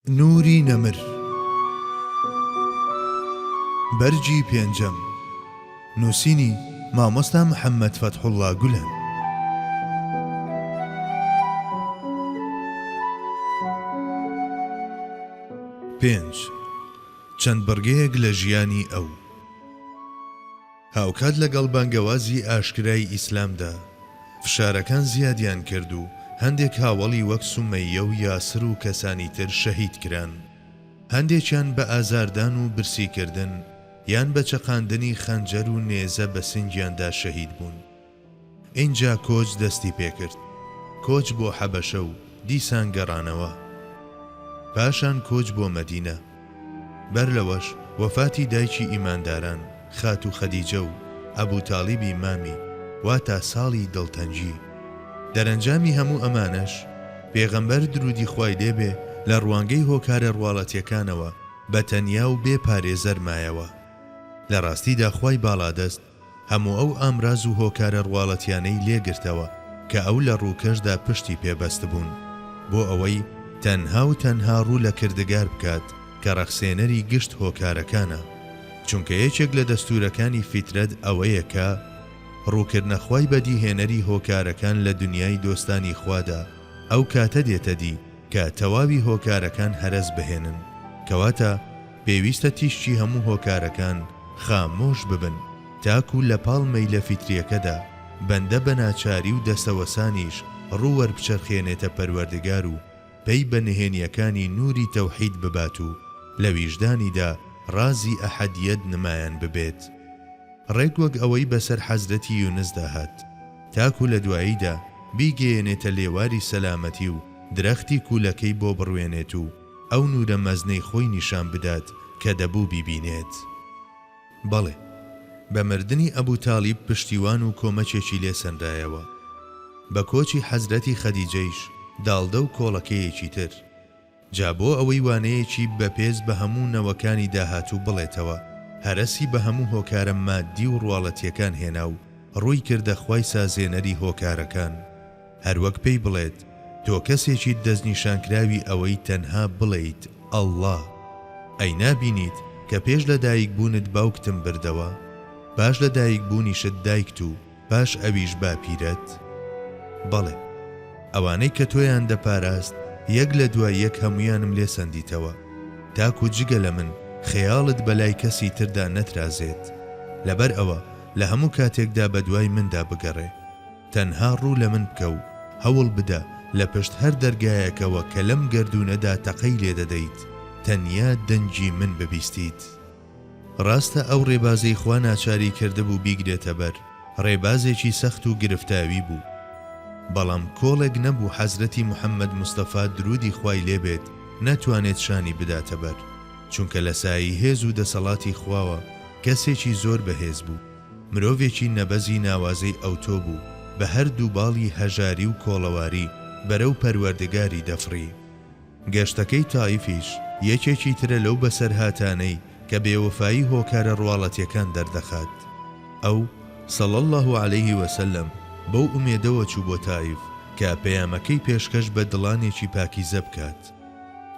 نوری نەمر بەرجی پێنجەم نووسینی مامۆستا محەممەد فەتحوڵڵا گولەن. پێنج چەند بڕگەیەک لە ژیانی ئەو. هاوکات لەگەڵ بانگەوازی ئاشکرای ئیسلامدا فشارەکان زیادیان کرد و هەندێک هاوڵی وەک سومەیە و یاسر و کەسانی تر شەهید کران. هەندێکیان بە ئازاردان و برسیکردن یان بە چەقاندنی خەنجەر و نێزە بە سنگیاندا شەهید بوون. اینجا کۆچ دەستی پێکرد، کۆچ بۆ حەبەشە و دیسان گەڕانەوە، پاشان کۆچ بۆ مەدینە. بەر لەوەش وەفاتی دایکی ئیمانداران خات و خەدیجە و ئەبوو تاڵیبی مامی واتە ساڵی دڵتەنجی. دەرەنجامی هەموو ئەمانەش پێغەمبەر درودی خوای لێبێ لە ڕوانگەی هۆکارە ڕواڵەتیەکانەوە بە تەنیا و بێ پارێزەر مایەوە. لە ڕاستیدا خوای باڵادەست هەموو ئەو ئامراز و هۆکارە ڕواڵەتیانەی لێگرتەوە کە ئەو لە ڕووکەشدا پشتی پێبەست بوون بۆ ئەوەی تەنها و تەنها ڕوو لە کردگار بکات کە ڕەخسێنەری گشت هۆکارەکانە، چونکە یەکێک لە دەستورەکانی فیترەت ئەوەیە کە ڕووکردنە خوای بەدیهێنەری هۆکارەکان لە دنیای دۆستانی خوادا ئەو کاتە دێتە دی کە تەواوی هۆکارەکان هەرەس بهێنن، کەواتە پێویستە تیشتی هەموو هۆکارەکان خامۆش ببن تاکو لە پاڵ مەیلە فیتریەکەدا بەندە بە ناچاری و دەستەوەسانیش ڕووەر بچەرخێنێتە پەروەردگار و پێی بە نهێنیەکانی نووری تەوحید ببات و لە ویژدانیدا ڕازی ئەحەدیەت نمایان ببێت. ڕێک وەک ئەوەی بەسەر حەزرەتی یونسدا هات تاکو لە دواییدا بیگەیەنێتە لێواری سەلامەتی و درەختی کوولەکەی بۆ بڕوێنێت و ئەو نورە مەزنەی خۆی نیشان بدات کە دەبوو بیبینێت. بەڵێ، بە مردنی ئەبوو تاڵیب پشتیوان و کۆمەچێکی لێ سەندایەوە. بە کۆچی حەزرەتی خەدیجەیش داڵدە و کۆڵەکەیەکی تر. جا بۆ ئەوەی وانەیەکی بەپێز بە هەموو نەوەکانی داهاتوو بڵێتەوە، هەرەسی بە هەموو هۆکارە مادی و ڕواڵەتیەکان هێنا و ڕووی کردە خوای سازێنەری هۆکارەکان. هەروەک پێی بڵێت تۆ کەسێکی دەستنیشانکراوی ئەوەی تەنها بڵێیت ئەڵڵا. ئەی نابینیت کە پێش لە دایکبوونت باوکتم بردەوە، پاش لە دایکبوونیشت دایکت و پاش ئەویش باپیرەت؟ بەڵێ، ئەوانەی کە تۆیان دەپاراست یەک لە دوای یەک هەمویانم لێ سەندیتەوە تاکو جگە لە من خەیاڵت بەلای کەسی تردا نەترازێت. لەبەر ئەوە لە هەموو کاتێکدا بە دوای مندا بگەڕێ، تەنها ڕوو لە من بکە و هەوڵ بدە لە پشت هەر دەرگایەکەوە کە لەم گەردوونەدا تەقەی لێ دەدەیت تەنیا دەنجی من ببیستیت. ڕاستە ئەو ڕێبازەی خوا ناچاری کردبوو بیگرێتە بەر، ڕێبازێکی سەخت و گرفتاوی بوو، بەڵام کۆڵێک نەبوو حەزرەتی محەممەد موستەفا درودی خوای لێبێت نەتوانێت شانی بداتە بەر، چونکە لە سایی هێز و دەسەڵاتی خواوە کەسێکی زۆر بەهێز بوو، مرۆڤێکی نەبەزی ناوازەی ئەوتۆ بوو بە هەردوو باڵی هەژاری و کۆڵەواری بەرەو پەروەردگاری دەفڕی. گەشتەکەی تائیفیش یەکێکی ترە لەو بەسەرهاتانەی کە بێوەفایی هۆکارە ڕواڵەتیەکان دەردەخات. ئەو صلی الله علیه وسلم بەو ئومێدەوە چوو بۆ تائیف کە پەیامەکەی پێشکەش بە دڵانێکی پاکیزە بکات،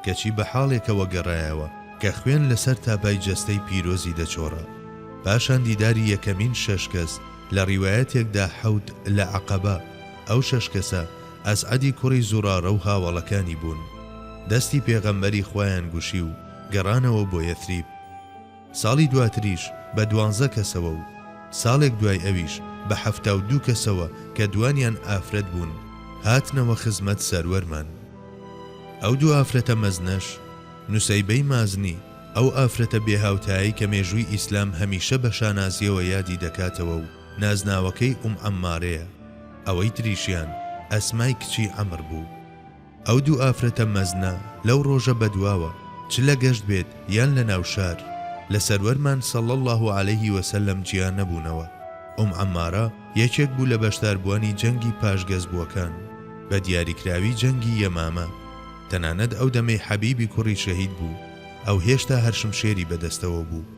کەچی بە حاڵێکەوە گەڕایەوە کە خوێن لەسەر تاپای جەستەی پیرۆزی دەچۆڕە. پاشان دیداری یەکەمین 6 کەس لە ڕیوایەتێکدا حەوت لە عەقەبە. ئەو 6 کەسە ئەسعەدی کوڕی زوڕارە و هاوڵەکانی بوون. دەستی پێغەمبەری خوایان گوشی و گەڕانەوە بۆ یەثریب. ساڵی دواتریش بە 12 کەسەوە و ساڵێک دوای ئەویش بە 72 کەسەوە کە دوانیان ئافرەت بوون هاتنەوە خزمەت سەروەرمان. ئەو دوو ئافرەتە مەزنەش نوسەیبەی مازنی، ئەو ئافرەتە بێهاوتایی کە مێژووی ئیسلام هەمیشە بە شانازیەوە یادی دەکاتەوە و نازناوەکەی عەمارەیە. ئەوەی تریشیان ئەسمای کچی عەمر بوو. ئەو دوو ئافرەتە مەزنە لەو ڕۆژە بەدواوە چ لە گەشت بێت یان لە ناوشار لە سەروەرمان صلی الله علیه وسلم گیان نەبوونەوە. عەمارە یەکێک بوو لە بەشداربووانی جەنگی پاشگەزبووەکان بە دیاریکراوی جەنگی یەمامە. تەنانەت ئەو دەمەی حەبیبی کوڕی شەهید بوو، ئەو هێشتا هەرشم شێری بەدەستەوە بوو.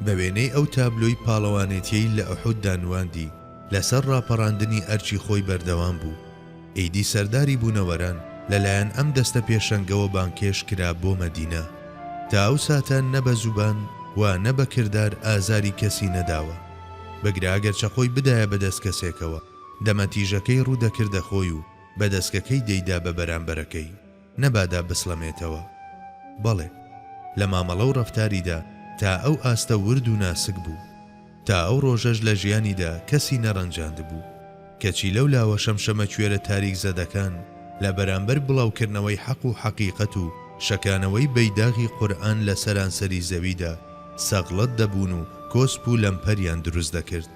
بە وێنەی ئەو تابلۆی پاڵەوانێتیەی لە ئوحوددا نواندی لەسەر ڕاپەڕاندنی ئەرچی خۆی بەردەوام بوو. ئیدی سەرداری بوونەوەران لەلایەن ئەم دەستە پێشەنگەوە بانکێش کرا بۆ مەدینە. تا ئەو ساتە نە بە زوبان و نە بە کردار ئازاری کەسی نەداوە. بەگراگەرچە خۆی بدایە بەدەست کەسێکەوە، دەمەتیژەکەی ڕوودەکردە خۆی و بەدەستکەکەی دەیدا بە بەرامبەرەکەی، نەبادا بسڵەمێتەوە. بەڵێ، لە مامەڵە و ڕەفتاریدا تا ئەو ئاستە ورد و ناسک بوو. تا ئەو ڕۆژەش لە ژیانیدا کەسی نەڕەنجاند بوو. کەچی لەو لاوە شەمشەمە کوێرە تاریک زەدەکان لە بەرامبەر بڵاوکردنەوەی حەق و حەقیقەت و شەکانەوەی بەیداغی قورئان لە سەرانسەری زەویدا سەغڵەت دەبوون و کۆسپ و لەمپەریان دروست دەکرد.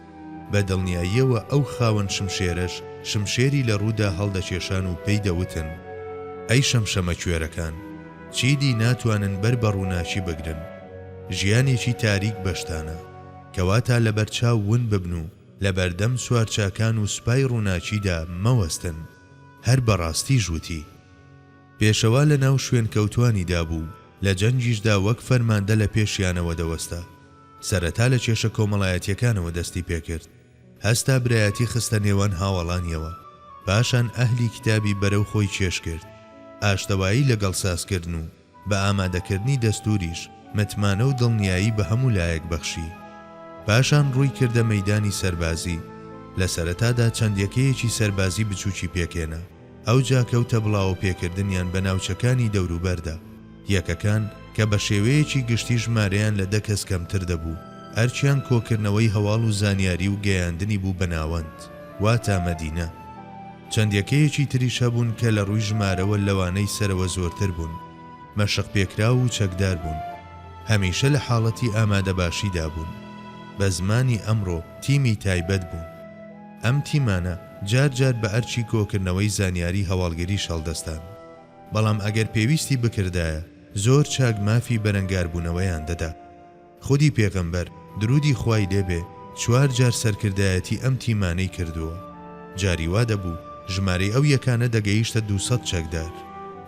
بە دڵنیاییەوە ئەو خاوەن شمشێرەش شمشێری لە ڕوودا هەڵدەکێشان و پێی دەوتن: ئەی شەمشەمە کوێرەکان، چیدی ناتوانن بەر بە ڕووناچی بگرن. ژیانێکی تاریک بەشتانە، کەواتە لە بەرچاو ون ببن و لە بەردەم سوارچاکان و سوپای ڕووناچیدا مەوەستن. هەر بەڕاستی ژووتی. پێشەوا لە ناو شوێن کەوتوانیدا بوو، لە جەنگیشدا وەک فەرماندە لە پێشیانەوە دەوەستا. سەرەتا لە کێشە کۆمەڵایەتیەکانەوە دەستی پێکرد، هەستا برایەتی خستە نێوان هاوڵانیەوە. پاشان ئەهلی کتابی بەرەو خۆی چێش کرد، ئاشتەوایی لەگەڵ سازکردن و بە ئامادەکردنی دەستوریش متمانە و دڵنیایی بە هەموو لایەک بەخشی. پاشان ڕووی کردە مەیدانی سەربازی. لە سەرەتادا چەندیەکەیەکی سەربازی بچووکی پێکێنا. ئەو جا کەوتە بڵاو پێکردنیان بە ناوچەکانی دەوروبەردا، یەکەکان کە بە شێوەیەکی گشتی ژمارەیان لە 10 کەس کەمتر دەبوو، ئەرچیان کۆکردنەوەی هەواڵ و زانیاری و گەیاندنی بوو بە ناوەند، واتە مەدینە. چەندیەکەیەکی تریش هەبوون کە لە ڕووی ژمارەوە لەوانەی سەرەوە زۆرتر بوون، مەشق پێکرا و چەکدار بوون، هەمیشە لە حاڵەتی ئامادەباشیدا بوون. بە زمانی ئەمڕۆ تیمی تایبەت بوون. ئەم تیمانە جار جار بە ئەرچی کۆکردنەوەی زانیاری هەواڵگەری شەڵدەستان، بەڵام ئەگەر پێویستی بکردایە زۆر چاک مافی بەرەنگاربوونەوەیان دەدا. خودی پێغەمبەر درودی خوای لێبێ 4 جار سەرکردایەتی ئەم تیمانەی کردووە. جاری وا دەبوو ژمارەی ئەو یەکانە دەگەیشتە 200 چەکدار.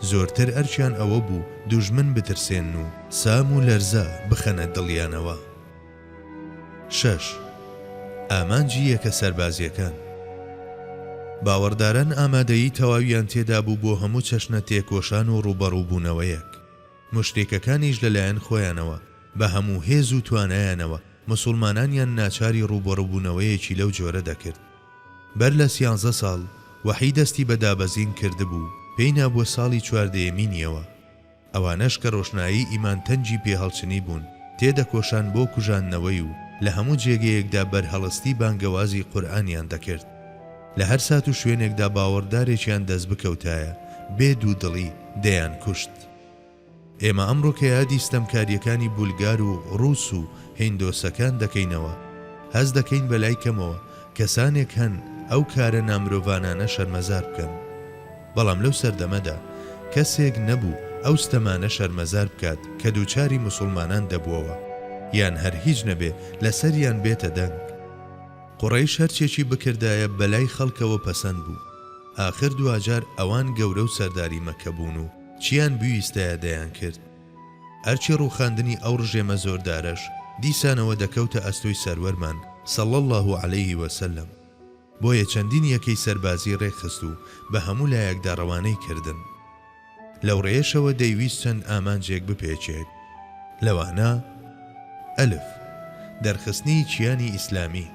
زۆرتر ئەرچیان ئەوە بوو دوژمن بترسێن و سام و لەرزە بخەنە دڵیانەوە. 6. ئامانجی یەکە سەربازیەکان. باوەڕداران ئامادەیی تەواویان تێدا بوو بۆ هەموو چەشنە تێکۆشان و ڕوبەڕووبوونەوەیەک. مشتێکەکانیش لەلایەن خۆیانەوە بە هەموو هێز و توانایانەوە موسڵمانانیان ناچاری ڕوبەڕووبوونەوەیەکی لەو جۆرە دەکرد. بەر لە 13 ساڵ وەحی دەستی بە دابەزین کردبوو، پێی نابووە ساڵی 14مینیەوە. ئەوانەش کە ڕۆشنایی ئیمانتەنجی پێهەڵچنی بوون، تێدەکۆشان بۆ کوژاندنەوەی و لە هەموو جێگەیەکدا بەرهەڵستی بانگەوازی قورئانیان دەکرد. لە هەر سات و شوێنێکدا باوەڕدارێکیان دەست بکەوتایە بێ دوودڵی دەیان کوشت. ئێمە ئەمڕۆ کە یادی ستەمکاریەکانی بولگار و ڕووس و هیندۆسەکان دەکەینەوە، هەز دەکەین بەلای کەمەوە کەسانێک هەن ئەو کارە نامرۆڤانانە شەرمەزار بکەن. بەڵام لەو سەردەمەدا کەسێک نەبوو ئەو ستەمانە شەرمەزار بکات کە دووچاری موسڵمانان دەبووەوە، یان هەر هیچ نەبێ لەسەریان بێتە دەنگ. قوڕەیش هەرچێکی بکردایە بەلای خەڵکەوە پەسەند بوو. ئاخر دوجار ئەوان گەورە و سەرداری مەکە بوون و چیان بویستایە دەیان کرد. ئەرچی ڕووخاندنی ئەو ڕژێمە زۆردارەش دیسانەوە دەکەوتە ئەستۆی سەروەرمان صلی الله علیه وسلم. بۆیە چەندین یەکەی سەربازی ڕێکخست و بە هەموو لایەکدا ڕەوانەی کردن. لەو ڕێیەشەوە دەیویست چەند ئامانجێک بپێچێت. لەوانە: ئەلف، دەرخستنی چیانی ئیسلامی.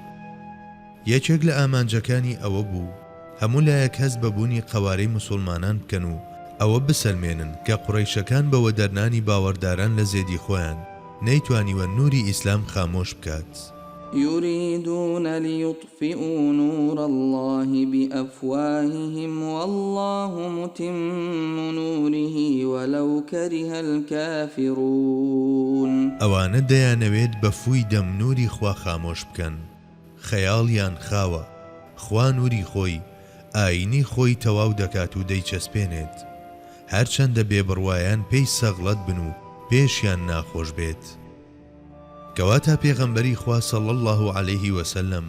یەکێک لە ئامانجەکانی ئەوە بوو هەموو لایەک هەست بەبوونی قەوارەی موسڵمانان بکەن و ئەوە بسەلمێنن کە قوڕەیشەکان بەوە دەرنانی باوەڕداران لە زێدی خۆیان نەیتوانیوە نوری ئیسلام خامۆش بکات. يريدون ليطفئوا نور الله بأفواههم والله متم نوره ولو كره الكافرون. ئەوانە دەیانەوێت بە فووی دەم نوری خوا خامۆش بکەن. خەیاڵیان خاوە خوا نوری خۆی ئاینی خۆی تەواو دەکات و دەیچەسپێنێت، هەرچەندە بێبڕوایان پێی سەغڵەت بن و پێشیان ناخۆش بێت. کەواتە پێغەمبەری خوا صلی الله علیه وسلم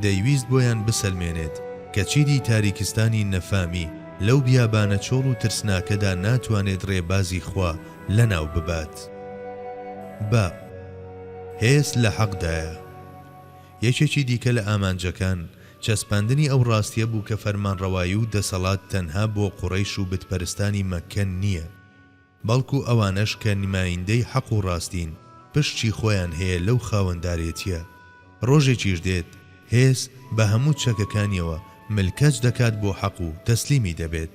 دەیویست بۆیان بسەلمێنێت کە چیدی تاریکستانی نەفامی لەو بیابانە چۆڵ و ترسناکەدا ناتوانێت ڕێبازی خوا لەناو ببات. با هێز لە حەقدایە. یەکێکی دیکە لە ئامانجەکان چەسپاندنی ئەو ڕاستیە بوو کە فەرمانڕەوایی و دەسەڵات تەنها بۆ قوڕەیش و بتپەرستانی مەککە نییە، بەڵکو ئەوانەش کە نمایندەی حەق و ڕاستین پشتی خۆیان هەیە لەو خاوەنداریەتیە. ڕۆژێکیش دێت هێز بە هەموو چەکەکانیەوە ملکەج دەکات بۆ حەق و تەسلیمی دەبێت.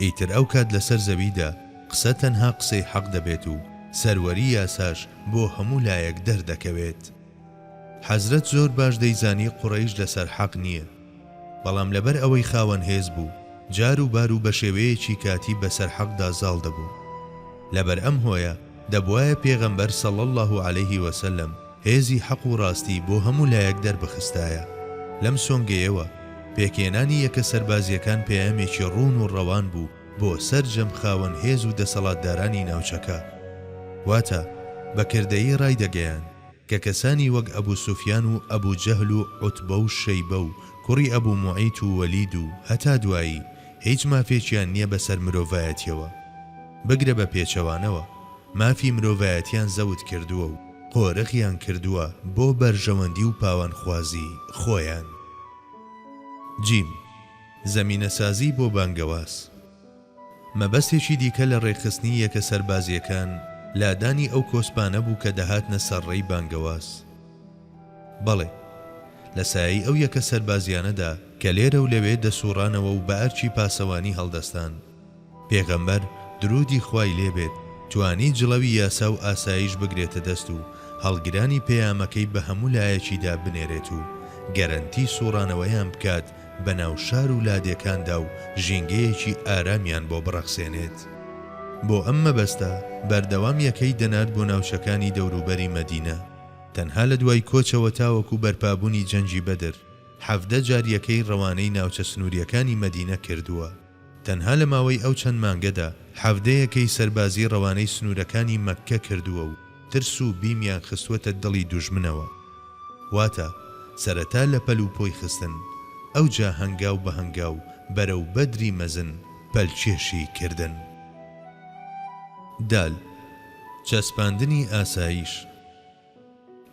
ئیتر ئەو کات لەسەر زەویدا قسە تەنها قسەی حەق دەبێت و سەروەری یاساش بۆ هەموو لایەک دەردەکەوێت. حەزرەت زۆر باش دەیزانی قوڕەیش لەسەر حەق نییە، بەڵام لەبەر ئەوەی خاوەن هێز بوو جار و بار و بە شێوەیەکی کاتی بەسەر حەقدا زاڵ دەبوو. لەبەر ئەم هۆیە دەبوایە پێغەمبەر صلی الله علیه وسلم هێزی حەق و ڕاستی بۆ هەموو لایەک دەربخستایە. لەم سۆنگەیەوە پێکێنانی یەکە سەربازیەکان پەیامێکی ڕوون و ڕەوان بوو بۆ سەرجەم خاوەن هێز و دەسەڵاتدارانی ناوچەکە. واتە بەکردەیی ڕای دەگەیان کە کەسانی وەک ئەبوو سوفیان و ئەبوو جەهل و عوتبە و شەیبە و کوڕی ئەبوو موعیت و وەلید و هەتا دوایی هیچ مافێکیان نییە بەسەر مرۆڤایەتیەوە. بگرە بە پێچەوانەوە مافی مرۆڤایەتیان زەوت کردووە و قۆرەخیان کردووە بۆ بەرژەوەندی و پاوانخوازی خۆیان. جیم زەمینەسازی بۆ بانگەواز. مەبەستێکی دیکە لە ڕێخستنی یەکە سەربازیەکان لادانی ئەو کۆسپانە بوو کە دەهاتنە سەرڕێی بانگەواز. بەڵێ لە سایەی ئەو یەکە سەربازیانەدا کە لێرە و لەوێ دەسوڕانەوە و بە ئەرچی پاسەوانی هەڵدەستان، پێغەمبەر درودی خوای لێبێت توانی جڵەوی یاسا و ئاسایش بگرێتە دەست و هەڵگرانی پەیامەکەی بە هەموو لایەکیدا بنێرێت و گەرەنتی سوڕانەوەیان بکات بە ناو شار و لادێکاندا و ژینگەیەکی ئارامیان بۆ بڕەخسێنێت. بۆ ئەم مەبەستە بەردەوام یەکەی دەنات بۆ ناوچەکانی دەوروبەری مەدینە. تەنها لە دوای کۆچەوە تاوەکو بەرپابوونی جەنگی بەدر 17 جار یەکەی ڕەوانەی ناوچە سنووریەکانی مەدینە کردووە. تەنها لە ماوەی ئەو چەند مانگەدا 17 یەکەی سەربازی ڕەوانەی سنوورەکانی مەککە کردووە و ترس و بیمیان خستوەتە دڵی دوژمنەوە. واتە سەرەتا لە پەل و پۆی خستن، ئەو جا هەنگاو بە هەنگاو بەرەو بەدری مەزن پەلکێشی کردن. دال چەسپاندنی ئاسایش.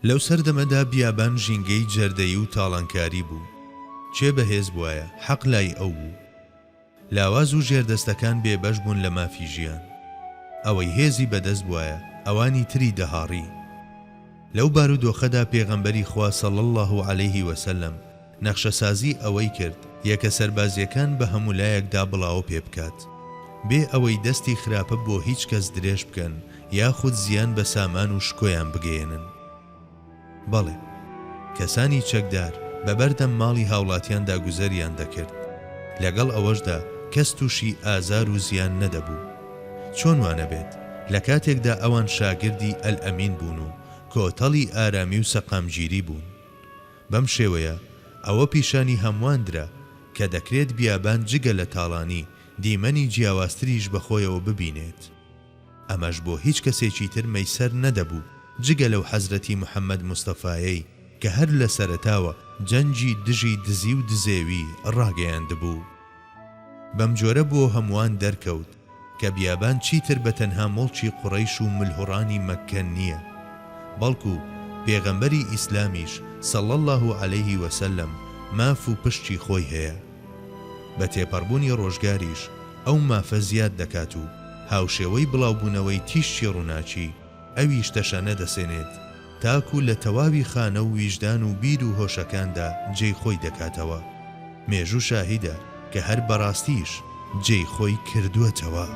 لەو سەردەمەدا بیابان ژینگەی جەردەیی و تاڵانکاری بوو. چێ بەهێز بووایە حەق لای ئەو بوو. لاواز و ژێردەستەکان بێبەش بوون لە مافی ژیان. ئەوەی هێزی بەدەست بووایە ئەوانی تری دەهاڕی. لەو بارودۆخەدا پێغەمبەری خوا صلی الله علیه وسلم نەخشەسازی ئەوەی کرد یەکە سەربازیەکان بە هەموو لایەکدا بڵاو پێ بکات، بێ ئەوەی دەستی خراپە بۆ هیچ کەس درێژ بکەن یاخود زیان بە سامان و شکۆیان بگەێنن. بەڵێ کەسانی چەکدار بەبەردەم ماڵی هاوڵاتیاندا گوزەریان دەکرد، لەگەڵ ئەوەشدا کەس تووشی ئازار و زیان نەدەبوو. چۆن وانە بێت لە کاتێکدا ئەوان شاگردی ئەلئەمین بوون و کۆتەڵی ئارامی و سەقامگیری بوون. بەم شێوەیە ئەوە پیشانی هەمواندرا کە دەکرێت بیابان جگە لە تاڵانی دیمەنی جیاوازتریش بەخۆیەوە ببینێت. ئەمەش بۆ هیچ کەسێکی تر مەیسەر نەدەبوو جگە لەو حەزرەتی محەممەد مستەفایەی کە هەر لە سەرەتاوە جەنجی دژی دزی و دزێوی ڕاگەیاندبوو. بەم جۆرە بۆ هەمووان دەرکەوت کە بیابان چیتر بە تەنها مڵکی قوڕەیش و ملهوڕانی مەککە نییە، بەڵکو پێغەمبەری ئیسلامیش صلی الله علیه وسلم ماف و پشتی خۆی هەیە. بە تێپەڕبوونی ڕۆژگاریش ئەو مافە زیاد دەکات و هاوشێوەی بڵاوبوونەوەی تیشتی ڕووناچی ئەویش تەشەنە دەسێنێت تاکو لە تەواوی خانە و ویژدان و بیر و هۆشەکاندا جێی خۆی دەکاتەوە. مێژوو شاهیدە کە هەر بەڕاستیش جێی خۆی کردووەتەوە.